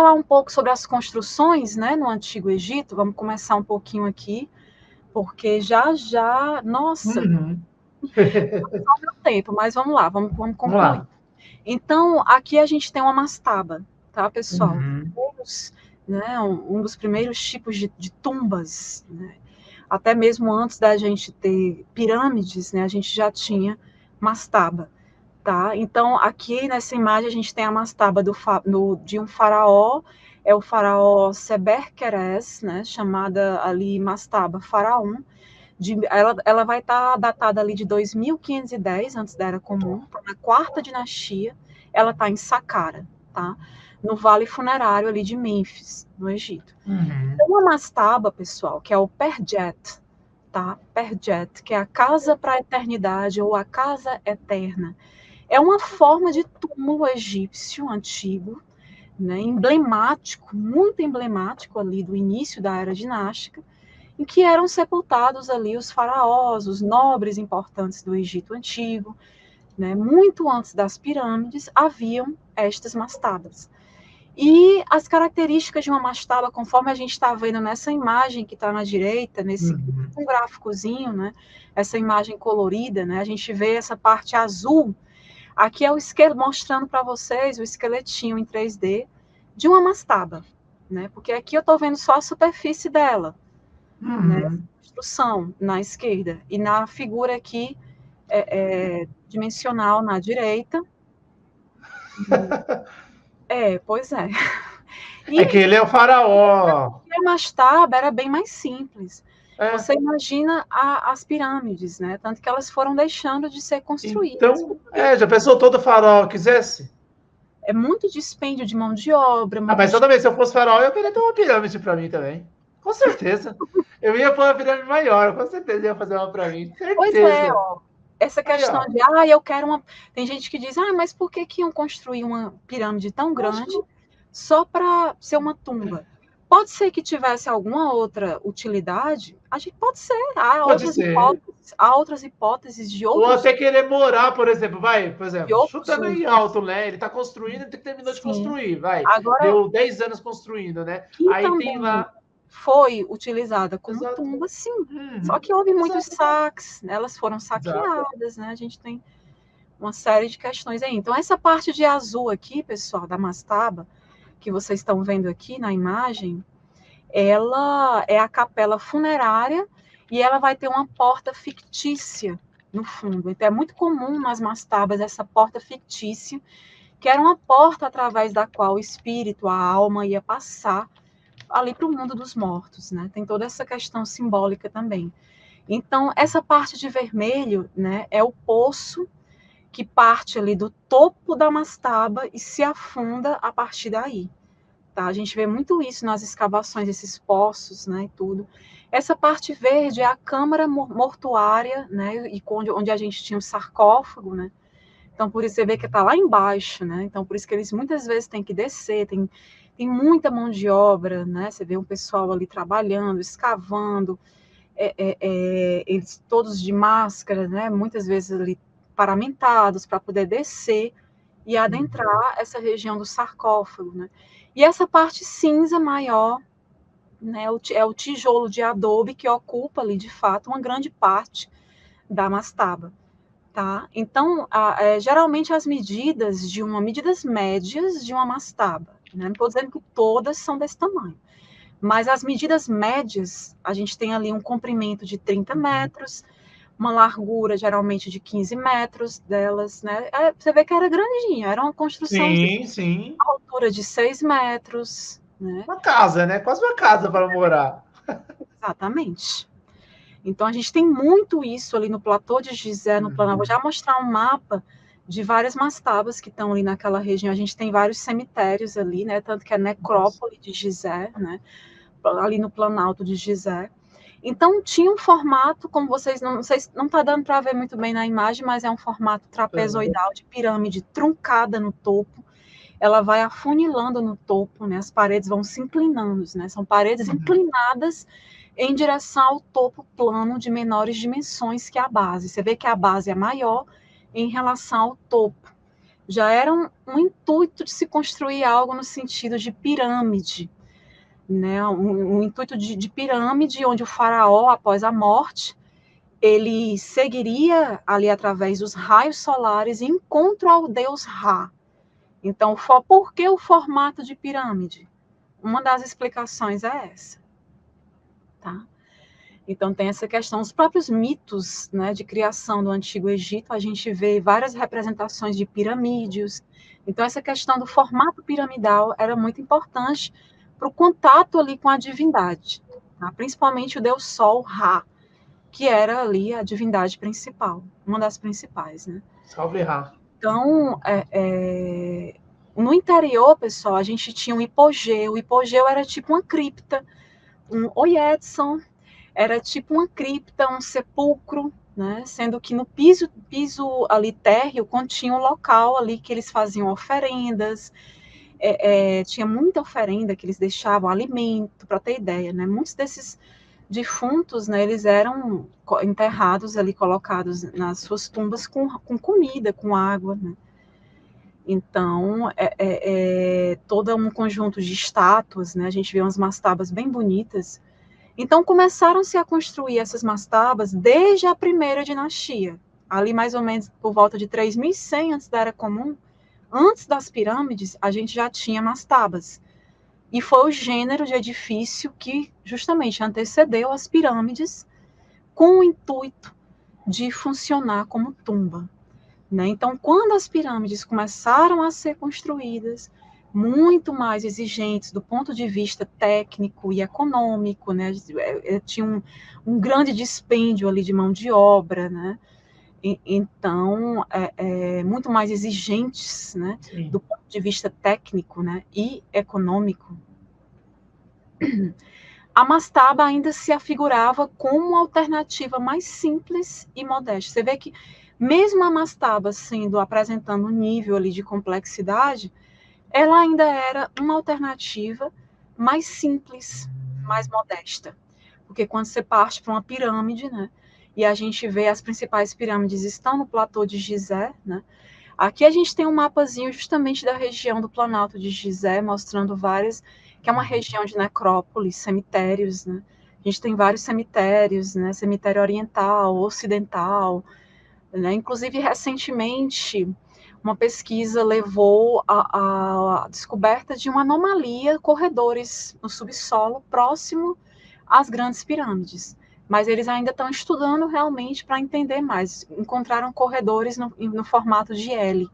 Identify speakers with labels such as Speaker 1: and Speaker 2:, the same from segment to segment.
Speaker 1: falar um pouco sobre as construções, né, no Antigo Egito. Vamos começar um pouquinho aqui, porque nossa,
Speaker 2: Uhum.
Speaker 1: só meu tempo, mas vamos lá, vamos
Speaker 2: Vamos
Speaker 1: concluir.
Speaker 2: lá.
Speaker 1: Então, aqui a gente tem uma mastaba, tá, pessoal?
Speaker 2: Uhum.
Speaker 1: Né, um dos primeiros tipos de tumbas, né? Até mesmo antes da gente ter pirâmides, né, a gente já tinha mastaba, tá? Então, aqui nessa imagem a gente tem a mastaba de um faraó, é o faraó Seber-Querés, né, chamada ali mastaba faraó. Ela vai estar datada ali de 2510 antes da Era Comum, então, na quarta dinastia. Ela está em Saqqara, tá? No vale funerário ali de Mênfis, no Egito.
Speaker 2: Uhum.
Speaker 1: Então, a mastaba, pessoal, que é o Perjet, tá? Perjet, que é a casa para a eternidade ou a casa eterna. É uma forma de túmulo egípcio antigo, né, emblemático, muito emblemático ali do início da Era Dinástica, em que eram sepultados ali os faraós, os nobres importantes do Egito Antigo, né? Muito antes das pirâmides, haviam estas mastabas. E as características de uma mastaba, conforme a gente está vendo nessa imagem que está na direita, nesse um gráficozinho, né? Essa imagem colorida, né? A gente vê essa parte azul. Aqui é o esqueleto, mostrando para vocês o esqueletinho em 3D de uma mastaba, né? Porque aqui eu estou vendo só a superfície dela, né?
Speaker 2: Uhum.
Speaker 1: Construção na esquerda e na figura aqui dimensional na direita. Pois é.
Speaker 2: É que
Speaker 1: E
Speaker 2: ele é o faraó.
Speaker 1: a mastaba era bem mais simples.
Speaker 2: É.
Speaker 1: Você imagina as pirâmides, né? Tanto que elas foram deixando de ser construídas.
Speaker 2: Então, já pensou todo faraó quisesse?
Speaker 1: É muito dispêndio de mão de obra,
Speaker 2: Ah,
Speaker 1: muito
Speaker 2: mas toda vez que eu fosse faraó, eu queria ter uma pirâmide para mim também. Com certeza. Eu ia pôr uma pirâmide maior, com certeza ia fazer uma para mim.
Speaker 1: Pois é,
Speaker 2: Certeza.
Speaker 1: ó. Essa
Speaker 2: Aí,
Speaker 1: questão
Speaker 2: ó.
Speaker 1: de, eu quero uma. Tem gente que diz, mas por que iam construir uma pirâmide tão grande
Speaker 2: Lógico.
Speaker 1: só para ser uma tumba? Pode ser que tivesse alguma outra utilidade, a gente pode ser,
Speaker 2: Pode ser.
Speaker 1: há outras hipóteses
Speaker 2: Ou até querer morar, por exemplo, por
Speaker 1: de
Speaker 2: exemplo,
Speaker 1: outros
Speaker 2: chutando aí
Speaker 1: usos.
Speaker 2: alto, né? Ele está construindo, ele terminou de
Speaker 1: Sim.
Speaker 2: construir, vai.
Speaker 1: Agora,
Speaker 2: Deu 10 anos construindo, né?
Speaker 1: que
Speaker 2: Aí tem
Speaker 1: também
Speaker 2: lá.
Speaker 1: foi utilizada como
Speaker 2: Exato.
Speaker 1: tumba, sim. Só
Speaker 2: Uhum.
Speaker 1: que houve muitos
Speaker 2: Exato.
Speaker 1: saques, né? Elas foram
Speaker 2: Exato.
Speaker 1: saqueadas, né? A gente tem uma série de questões aí. Então, essa parte de azul aqui, pessoal, da mastaba, que vocês estão vendo aqui na imagem, ela é a capela funerária e ela vai ter uma porta fictícia no fundo. Então, é muito comum nas mastabas essa porta fictícia, que era uma porta através da qual o espírito, a alma, ia passar ali para o mundo dos mortos, né? Tem toda essa questão simbólica também. Então, essa parte de vermelho, né, é o poço que parte ali do topo da mastaba e se afunda a partir daí. Tá? A gente vê muito isso nas escavações, esses poços, né, e tudo. Essa parte verde é a câmara mortuária, né, e onde a gente tinha o sarcófago, né. Então, por isso você vê que está lá embaixo, né. Então, por isso que eles muitas vezes têm que descer, tem muita mão de obra, né. Você vê um pessoal ali trabalhando, escavando, eles todos de máscara, né, muitas vezes ali paramentados para poder descer e adentrar essa região do sarcófago, né? E essa parte cinza maior, né, é o tijolo de adobe que ocupa ali, de fato, uma grande parte da mastaba, tá? Então, geralmente as medidas médias de uma mastaba, né? Não estou dizendo que todas são desse tamanho, mas as medidas médias, a gente tem ali um comprimento de 30 metros, uma largura geralmente de 15 metros delas, né? Você vê que era grandinha, era uma construção de
Speaker 2: Sim, sim.
Speaker 1: altura de 6 metros, né?
Speaker 2: Uma casa, né? Quase uma casa para morar.
Speaker 1: Exatamente. Então a gente tem muito isso ali no platô de Gizé, no Planalto. Vou já mostrar um mapa de várias mastabas que estão ali naquela região. A gente tem vários cemitérios ali, né? Tanto que é necrópole de Gizé, né? Ali no Planalto de Gizé. Então tinha um formato, como vocês não sei, não está dando para ver muito bem na imagem, mas é um formato trapezoidal de pirâmide truncada no topo. Ela vai afunilando no topo, né? As paredes vão se inclinando, né? São paredes inclinadas em direção ao topo plano de menores dimensões que a base. Você vê que a base é maior em relação ao topo. já era um intuito de se construir algo no sentido de pirâmide, né? Um intuito de pirâmide, onde o faraó, após a morte, ele seguiria ali através dos raios solares em encontro ao deus Ra. Então, por que o formato de pirâmide? Uma das explicações é essa, tá? Então, tem essa questão. Os próprios mitos, né, de criação do Antigo Egito, a gente vê várias representações de piramídeos. Então, essa questão do formato piramidal era muito importante para o contato ali com a divindade, tá? Principalmente o deus Sol, Ra, que era ali a divindade principal, uma das principais, né?
Speaker 2: Salve, Ra.
Speaker 1: Então, no interior, pessoal, a gente tinha um hipogeu. O hipogeu era tipo uma cripta. Oi, Edson. Era tipo uma cripta, um sepulcro, né? Sendo que no piso ali térreo continha um local ali que eles faziam oferendas. Tinha muita oferenda que eles deixavam, alimento, para ter ideia, né? Muitos desses defuntos, né, eles eram enterrados ali, colocados nas suas tumbas com comida, com água, né? Então, todo um conjunto de estátuas, né? A gente vê umas mastabas bem bonitas. Então, começaram-se a construir essas mastabas desde a primeira dinastia, ali mais ou menos por volta de 3100 antes da Era Comum. Antes das pirâmides, a gente já tinha mastabas. E foi o gênero de edifício que justamente antecedeu as pirâmides com o intuito de funcionar como tumba, né? Então, quando as pirâmides começaram a ser construídas, muito mais exigentes do ponto de vista técnico e econômico, né? Tinha um grande dispêndio ali de mão de obra, né? Então, muito mais exigentes, né?
Speaker 2: Sim.
Speaker 1: Do ponto de vista técnico, né? E econômico. A mastaba ainda se afigurava como uma alternativa mais simples e modesta. Você vê que mesmo a mastaba apresentando um nível ali de complexidade, ela ainda era uma alternativa mais simples, mais modesta. Porque quando você parte para uma pirâmide, né, e a gente vê as principais pirâmides estão no platô de Gizé, né? Aqui a gente tem um mapazinho justamente da região do Planalto de Gizé, mostrando várias, que é uma região de necrópolis, cemitérios, né? A gente tem vários cemitérios, né? Cemitério oriental, ocidental, né? Inclusive, recentemente, uma pesquisa levou à descoberta de uma anomalia, corredores no subsolo próximo às grandes pirâmides. Mas eles ainda estão estudando realmente para entender mais. Encontraram corredores no formato de L,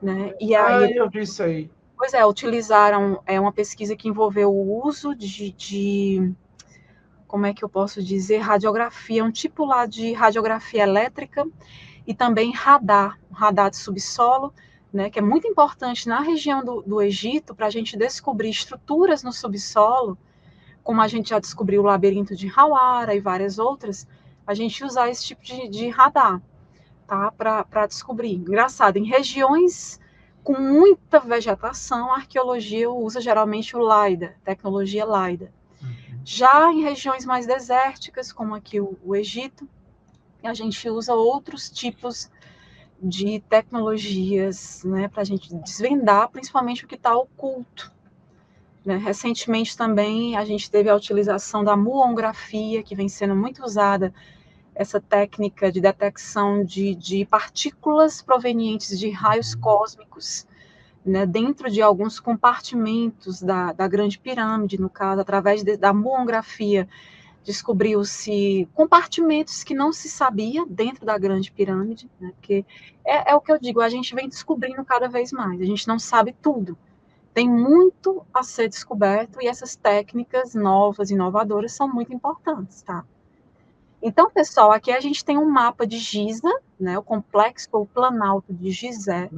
Speaker 1: né? E aí,
Speaker 2: Eu vi isso aí.
Speaker 1: pois utilizaram uma pesquisa que envolveu o uso de como é que eu posso dizer, radiografia, um tipo lá de radiografia elétrica e também radar de subsolo, né, que é muito importante na região do Egito para a gente descobrir estruturas no subsolo, como a gente já descobriu o labirinto de Hawara e várias outras, a gente usar esse tipo de radar, tá, para descobrir. Engraçado, em regiões com muita vegetação, a arqueologia usa geralmente o LiDAR, tecnologia LiDAR. Já em regiões mais desérticas, como aqui o Egito, a gente usa outros tipos de tecnologias, né, para a gente desvendar, principalmente o que está oculto. Né? Recentemente também a gente teve a utilização da muongrafia, que vem sendo muito usada, essa técnica de detecção de partículas provenientes de raios cósmicos, né, dentro de alguns compartimentos da Grande Pirâmide, no caso, através da muongrafia, descobriu-se compartimentos que não se sabia dentro da Grande Pirâmide, né, porque é o que eu digo, a gente vem descobrindo cada vez mais, a gente não sabe tudo, tem muito a ser descoberto e essas técnicas novas, inovadoras, são muito importantes, tá? Então, pessoal, aqui a gente tem um mapa de Giza, né, o complexo ou planalto de Gizé,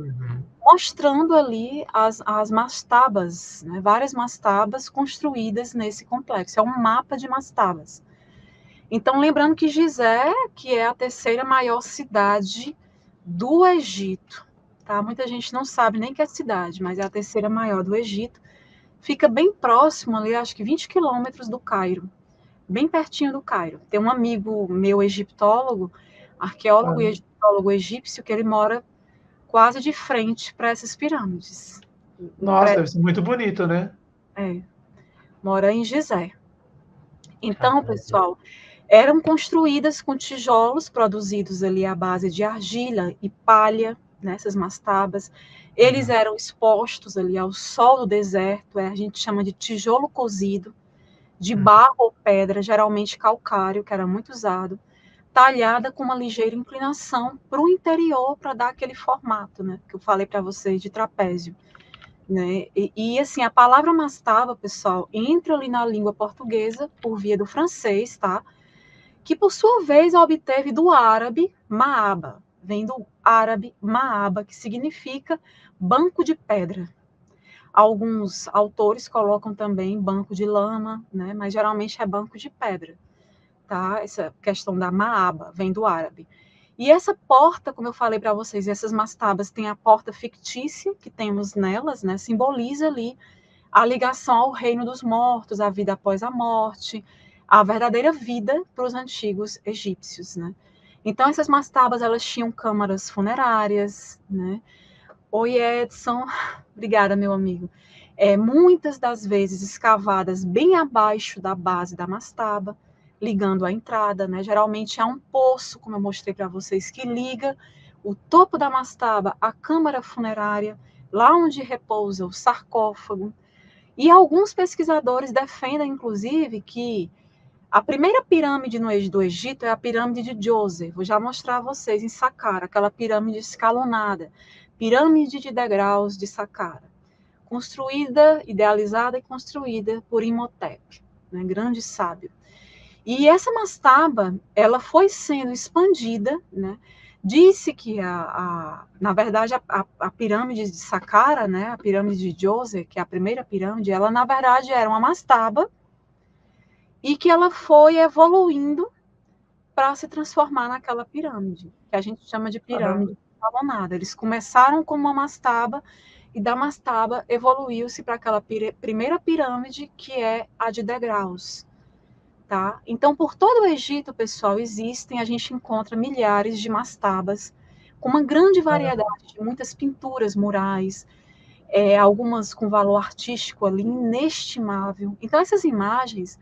Speaker 1: mostrando ali as mastabas, né, várias mastabas construídas nesse complexo. É um mapa de mastabas. Então, lembrando que Gizé, que é a terceira maior cidade do Egito, tá? Muita gente não sabe nem que é cidade, mas é a terceira maior do Egito. Fica bem próximo ali, acho que 20 quilômetros do Cairo, bem pertinho do Cairo. Tem um amigo meu egiptólogo, arqueólogo e egiptólogo egípcio, que ele mora quase de frente para essas pirâmides.
Speaker 2: Nossa, deve ser muito bonito, né?
Speaker 1: Mora em Gizé. Então, pessoal, eram construídas com tijolos produzidos ali à base de argila e palha, nessas mastabas. Eles eram expostos ali ao sol do deserto, a gente chama de tijolo cozido, de barro ou pedra, geralmente calcário, que era muito usado, talhada com uma ligeira inclinação para o interior, para dar aquele formato, né, que eu falei para vocês de trapézio. Né? E assim, a palavra mastaba, pessoal, entra ali na língua portuguesa por via do francês, tá? Que por sua vez obteve do árabe maaba, vem do árabe maaba, que significa banco de pedra. Alguns autores colocam também banco de lama, né? Mas geralmente é banco de pedra, tá? Essa questão da maaba vem do árabe. E essa porta, como eu falei para vocês, essas mastabas têm a porta fictícia que temos nelas, né? Simboliza ali a ligação ao reino dos mortos, a vida após a morte, a verdadeira vida para os antigos egípcios, né? Então essas mastabas elas tinham câmaras funerárias, né? Oi, Edson, obrigada, meu amigo. Muitas das vezes escavadas bem abaixo da base da mastaba, ligando a entrada, né? Geralmente há um poço, como eu mostrei para vocês, que liga o topo da mastaba à câmara funerária, lá onde repousa o sarcófago. E alguns pesquisadores defendem, inclusive, que a primeira pirâmide do Egito é a pirâmide de Djoser. Vou já mostrar a vocês em Saqqara, aquela pirâmide escalonada, pirâmide de degraus de Saqqara, construída, idealizada e construída por Imhotep, né, grande sábio. E essa mastaba, ela foi sendo expandida, né? Disse que, na verdade, a pirâmide de Saqqara, né, a pirâmide de Djoser, que é a primeira pirâmide, ela, na verdade, era uma mastaba e que ela foi evoluindo para se transformar naquela pirâmide, que a gente chama de pirâmide escalonada. Eles começaram como uma mastaba e da mastaba evoluiu-se para aquela primeira pirâmide, que é a de degraus. Tá? Então, por todo o Egito, pessoal, a gente encontra milhares de mastabas, com uma grande variedade de muitas pinturas murais, algumas com valor artístico ali inestimável. Então, essas imagens,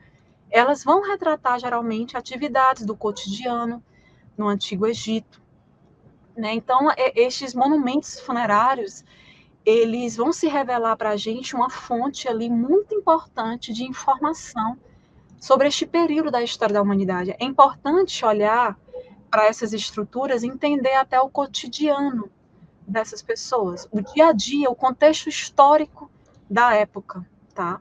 Speaker 1: elas vão retratar geralmente atividades do cotidiano no Antigo Egito. Né? Então, estes monumentos funerários, eles vão se revelar para a gente uma fonte ali muito importante de informação sobre este período da história da humanidade. É importante olhar para essas estruturas e entender até o cotidiano dessas pessoas, o dia a dia, o contexto histórico da época, tá?